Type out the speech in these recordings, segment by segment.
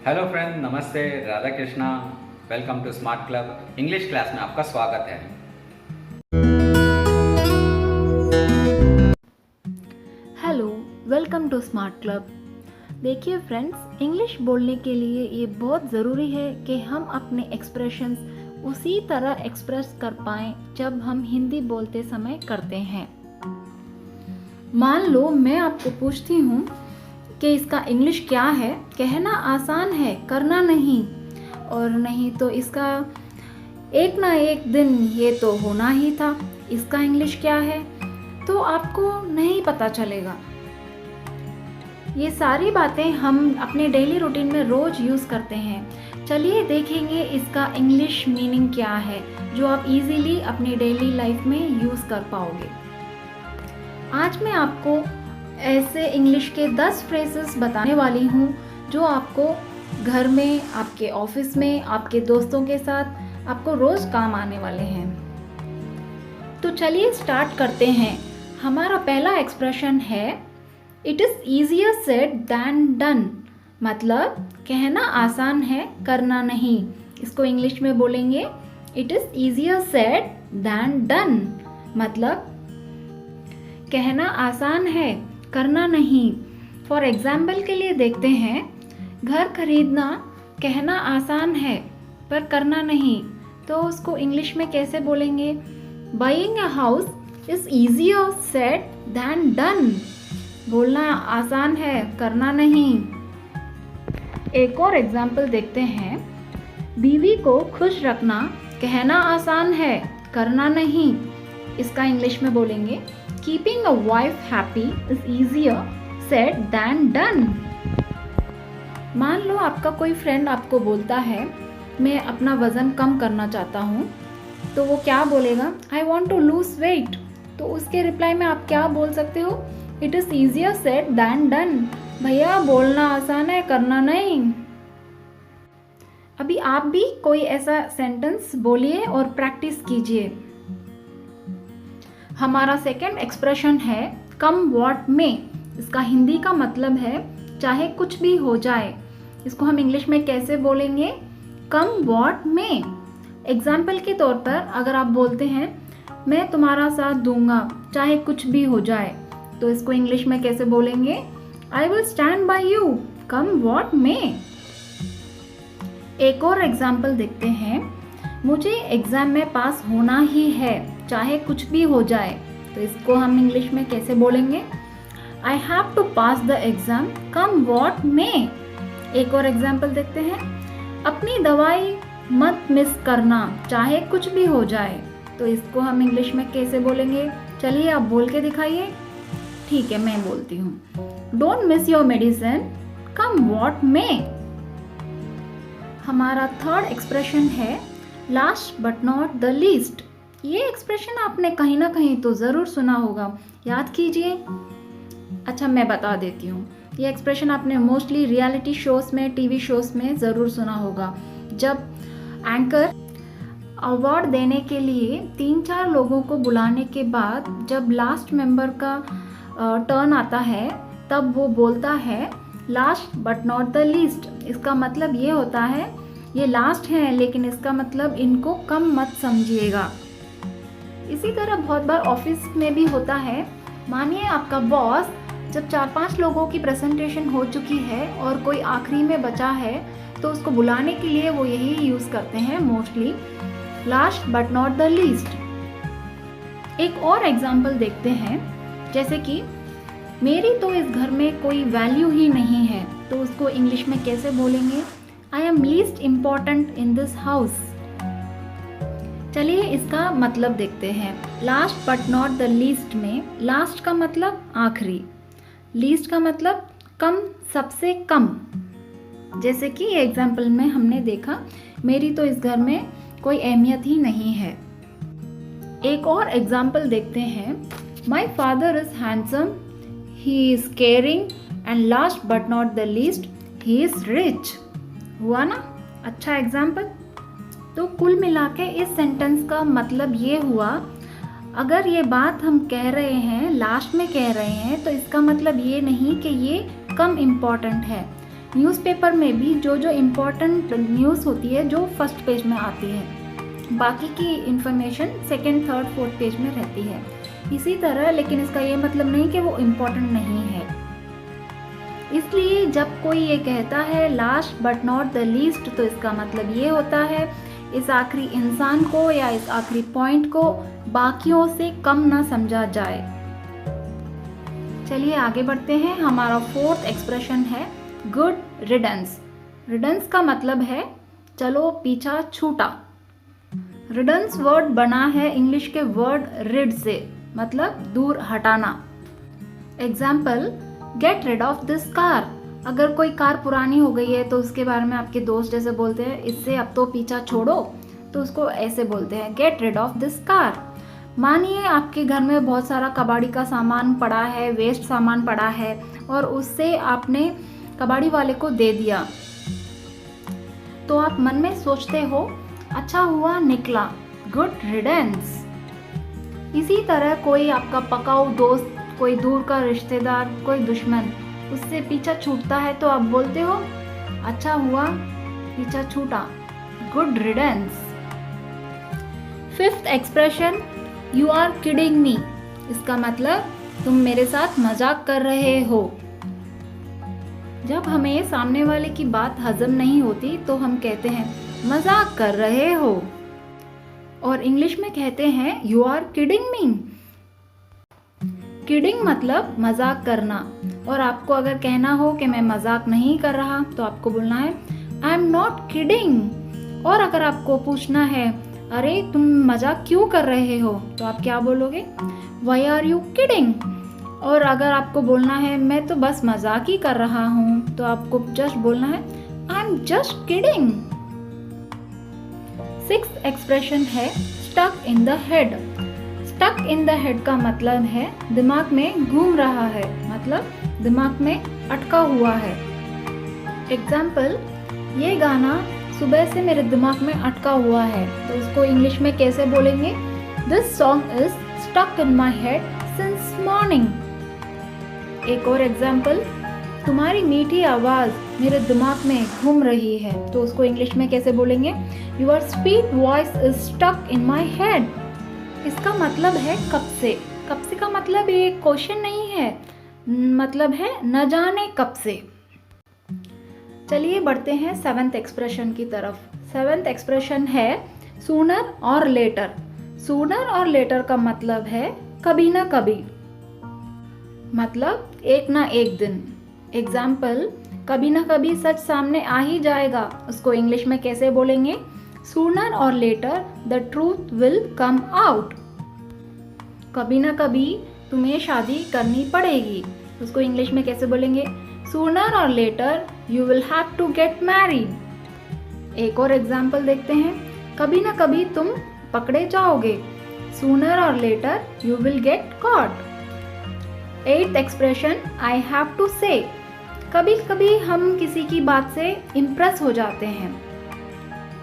Hello friend, नमस्ते, Radha Krishna. Welcome to smart club English class में आपका स्वागत है। Hello, welcome to smart club. देखिए फ्रेंड्स, इंग्लिश बोलने के लिए ये बहुत ज़रूरी है कि हम अपने एक्सप्रेशंस उसी तरह एक्सप्रेस कर पाएँ जब हम हिंदी बोलते समय करते हैं। मान लो मैं आपको पूछती हूँ कि इसका इंग्लिश क्या है। कहना आसान है, करना नहीं। और नहीं तो इसका एक ना एक दिन ये तो होना ही था। इसका इंग्लिश क्या है तो आपको नहीं पता चलेगा। ये सारी बातें हम अपने डेली रूटीन में रोज यूज़ करते हैं। चलिए देखेंगे इसका इंग्लिश मीनिंग क्या है जो आप इजीली अपनी डेली लाइफ में यूज़ कर पाओगे। आज मैं आपको ऐसे इंग्लिश के 10 फ्रेजेस बताने वाली हूँ जो आपको घर में, आपके ऑफिस में, आपके दोस्तों के साथ आपको रोज़ काम आने वाले हैं। तो चलिए स्टार्ट करते हैं। हमारा पहला एक्सप्रेशन है it is easier said than done. मतलब कहना आसान है, करना नहीं। इसको इंग्लिश में बोलेंगे it is easier said than done. मतलब कहना आसान है, करना नहीं। फॉर एग्जाम्पल के लिए देखते हैं, घर खरीदना कहना आसान है पर करना नहीं, तो उसको इंग्लिश में कैसे बोलेंगे? Buying a house is easier said than done. बोलना आसान है, करना नहीं। एक और एग्जाम्पल देखते हैं, बीवी को खुश रखना कहना आसान है, करना नहीं। इसका इंग्लिश में बोलेंगे keeping a wife happy is easier said than done. मान लो आपका कोई फ्रेंड आपको बोलता है मैं अपना वज़न कम करना चाहता हूँ, तो वो क्या बोलेगा? I want to lose weight. तो उसके रिप्लाई में आप क्या बोल सकते हो? It is easier said than done. भैया बोलना आसान है, करना नहीं। अभी आप भी कोई ऐसा सेंटेंस बोलिए और प्रैक्टिस कीजिए। हमारा सेकंड एक्सप्रेशन है कम व्हाट में। इसका हिंदी का मतलब है चाहे कुछ भी हो जाए। इसको हम इंग्लिश में कैसे बोलेंगे? कम व्हाट में। एग्जाम्पल के तौर पर अगर आप बोलते हैं मैं तुम्हारा साथ दूंगा चाहे कुछ भी हो जाए, तो इसको इंग्लिश में कैसे बोलेंगे? I will stand by you come what may. एक और एग्जाम्पल देखते हैं, मुझे एग्जाम में पास होना ही है चाहे कुछ भी हो जाए, तो इसको हम इंग्लिश में कैसे बोलेंगे? I have to pass the exam come what may. एक और एग्जाम्पल देखते हैं, अपनी दवाई मत मिस करना चाहे कुछ भी हो जाए, तो इसको हम इंग्लिश में कैसे बोलेंगे? चलिए आप बोल के दिखाइए। ठीक है, मैं बोलती हूँ, don't miss your medicine come what में। हमारा थर्ड एक्सप्रेशन है last but not the least. ये एक्सप्रेशन आपने कहीं ना कहीं तो ज़रूर सुना होगा, याद कीजिए। अच्छा, मैं बता देती हूँ, ये एक्सप्रेशन आपने मोस्टली रियलिटी शोज़ में, टीवी शोज़ में ज़रूर सुना होगा। जब एंकर अवार्ड देने के लिए 3-4 लोगों को बुलाने के बाद जब लास्ट मेंबर का टर्न आता है, तब वो बोलता है last but not the least. इसका मतलब ये होता है ये लास्ट है, लेकिन इसका मतलब इनको कम मत समझिएगा। इसी तरह बहुत बार ऑफिस में भी होता है। मानिए आपका बॉस जब 4-5 लोगों की प्रेजेंटेशन हो चुकी है और कोई आखिरी में बचा है, तो उसको बुलाने के लिए वो यही यूज़ करते हैं mostly, last but not the least. एक और एग्जाम्पल देखते हैं, जैसे कि मेरी तो इस घर में कोई वैल्यू ही नहीं है, तो उसको इंग्लिश में कैसे बोलेंगे? I am least important in this house. चलिए इसका मतलब देखते हैं। Last but not the least में लास्ट का मतलब आखिरी, लीस्ट का मतलब कम, सबसे कम। जैसे कि एग्जाम्पल में हमने देखा मेरी तो इस घर में कोई अहमियत ही नहीं है। एक और एग्जाम्पल देखते हैं, my father is handsome, he is caring and last but not the least he is rich. हुआ ना अच्छा एग्जाम्पल? तो कुल मिला के इस सेंटेंस का मतलब ये हुआ, अगर ये बात हम कह रहे हैं, लास्ट में कह रहे हैं, तो इसका मतलब ये नहीं कि ये कम इम्पॉर्टेंट है। न्यूज़पेपर में भी जो जो इम्पोर्टेंट न्यूज़ होती है जो फर्स्ट पेज में आती है, बाकी की information second, third, fourth page में रहती है। इसी तरह, लेकिन इसका ये मतलब नहीं कि वो इम्पोर्टेंट नहीं है। इसलिए जब कोई ये कहता है last but not the least, तो इसका मतलब ये होता है इस आखिरी इंसान को या इस आखिरी पॉइंट को बाकियों से कम ना समझा जाए। चलिए आगे बढ़ते हैं। हमारा फोर्थ एक्सप्रेशन है गुड रिडंस। रिडंस का मतलब है चलो पीछा छूटा। रिडंस वर्ड बना है इंग्लिश के वर्ड रिड से, मतलब दूर हटाना। Example, get rid of this car. अगर कोई कार पुरानी हो गई है तो उसके बारे में आपके दोस्त जैसे बोलते हैं इससे अब तो पीछा छोड़ो, तो उसको ऐसे बोलते हैं get rid of this car. मानिए आपके घर में बहुत सारा कबाड़ी का सामान पड़ा है, वेस्ट सामान पड़ा है, और उससे आपने कबाड़ी वाले को दे दिया, तो आप मन में सोचते हो अच्छा हुआ निकला, गुड रिडेंस। इसी तरह कोई आपका पकाऊ दोस्त, कोई दूर का रिश्तेदार, कोई दुश्मन, उससे पीछा छूटता है तो आप बोलते हो अच्छा हुआ पीछा छूटा, good riddance. Fifth expression, you are kidding me. इसका मतलब तुम मेरे साथ मजाक कर रहे हो। जब हमें सामने वाले की बात हजम नहीं होती तो हम कहते हैं मजाक कर रहे हो, और इंग्लिश में कहते हैं you are kidding me. Kidding मतलब मजाक करना, और आपको अगर कहना हो कि मैं मजाक नहीं कर रहा तो आपको बोलना है आई एम नॉट किडिंग। और अगर आपको पूछना है अरे तुम मजाक क्यों कर रहे हो, तो आप क्या बोलोगे, वाई आर यू किडिंग। और अगर आपको बोलना है मैं तो बस मजाक ही कर रहा हूँ, तो आपको जस्ट बोलना है I am just kidding. Sixth expression है stuck in the head. Stuck in the head का मतलब है दिमाग में घूम रहा है, मतलब दिमाग में अटका हुआ है। एग्जाम्पल, ये गाना सुबह से मेरे दिमाग में अटका हुआ है, तो इसको इंग्लिश में कैसे बोलेंगे, this song is stuck in my head since morning. एक और एग्जाम्पल, तुम्हारी मीठी आवाज़ मेरे दिमाग में घूम रही है, तो उसको इंग्लिश में कैसे बोलेंगे, your sweet voice is stuck in my head. इसका मतलब है कब से। कब से का मतलब ये क्वेश्चन नहीं है, मतलब है न जाने कब से। चलिए बढ़ते हैं सेवेंथ एक्सप्रेशन की तरफ। सेवेंथ एक्सप्रेशन है sooner or letter. Sooner or letter का मतलब है कभी ना कभी, मतलब एक ना एक दिन। एग्जाम्पल, कभी ना कभी सच सामने आ ही जाएगा, उसको इंग्लिश में कैसे बोलेंगे, sooner or later the truth will come out. कभी ना कभी तुम्हें शादी करनी पड़ेगी, उसको इंग्लिश में कैसे बोलेंगे, sooner or later you will have to get married. एक और एग्जाम्पल देखते हैं, कभी ना कभी तुम पकड़े जाओगे, sooner or later you will get caught. Eighth expression, I have to say. कभी कभी हम किसी की बात से इम्प्रेस हो जाते हैं,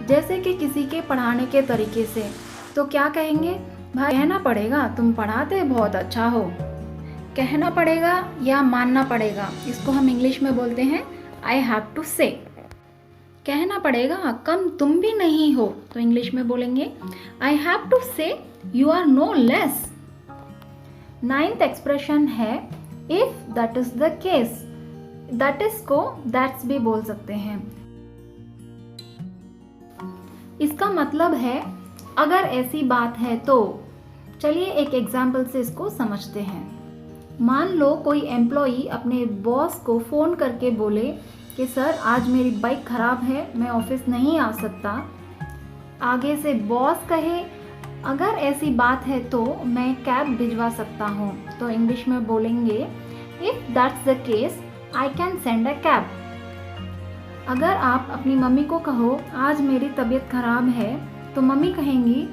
जैसे कि किसी के पढ़ाने के तरीके से, तो क्या कहेंगे, भाई कहना पड़ेगा तुम पढ़ाते बहुत अच्छा हो। कहना पड़ेगा या मानना पड़ेगा, इसको हम इंग्लिश में बोलते हैं आई हैव टू से। कहना पड़ेगा कम तुम भी नहीं हो, तो इंग्लिश में बोलेंगे I have to say you are no less. Ninth expression है if that is the case. That is को दैट्स भी बोल सकते हैं। इसका मतलब है अगर ऐसी बात है तो। चलिए एक एग्जाम्पल से इसको समझते हैं। मान लो कोई एम्प्लॉई अपने बॉस को फ़ोन करके बोले कि सर आज मेरी बाइक ख़राब है, मैं ऑफिस नहीं आ सकता। आगे से बॉस कहे अगर ऐसी बात है तो मैं कैब भिजवा सकता हूँ, तो इंग्लिश में बोलेंगे if that's the case I can send a cab. अगर आप अपनी मम्मी को कहो आज मेरी तबीयत ख़राब है, तो मम्मी कहेंगी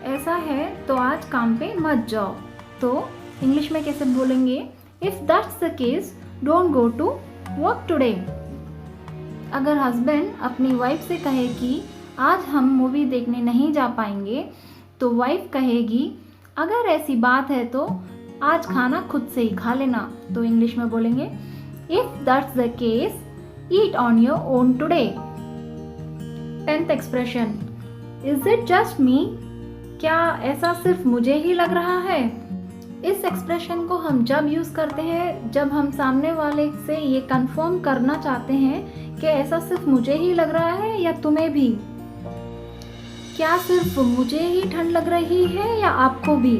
ऐसा है तो आज काम पे मत जाओ, तो इंग्लिश में कैसे बोलेंगे if that's the case don't go to work today. अगर हस्बैंड अपनी वाइफ से कहे कि आज हम मूवी देखने नहीं जा पाएंगे, तो वाइफ कहेगी अगर ऐसी बात है तो आज खाना खुद से ही खा लेना, तो इंग्लिश में बोलेंगे if that's the case Eat on your own today. 10th expression. Is it just me? क्या ऐसा सिर्फ मुझे ही लग रहा है? इस एक्सप्रेशन को हम जब यूज़ करते हैं जब हम सामने वाले से ये कंफर्म करना चाहते हैं कि ऐसा सिर्फ मुझे ही लग रहा है या तुम्हें भी। क्या सिर्फ मुझे ही ठंड लग रही है या आपको भी?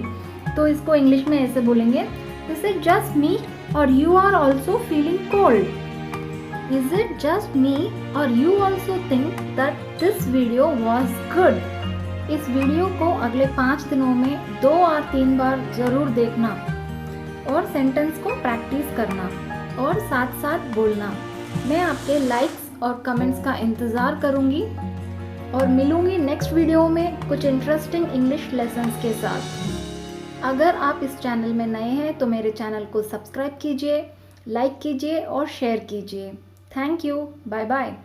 तो इसको इंग्लिश में ऐसे बोलेंगे, इज इट जस्ट मी और you are also feeling cold? Is it just me और you also think that this video was good? इस वीडियो को अगले 5 दिनों में 2 और 3 बार ज़रूर देखना और सेंटेंस को प्रैक्टिस करना और साथ साथ बोलना। मैं आपके लाइक्स और कमेंट्स का इंतज़ार करूँगी और मिलूँगी नेक्स्ट वीडियो में कुछ इंटरेस्टिंग इंग्लिश लेसन्स के साथ। अगर आप इस चैनल में नए हैं तो मेरे चैनल को सब्सक्राइब कीजिए, लाइक कीजिए और शेयर कीजिए। Thank you, bye bye.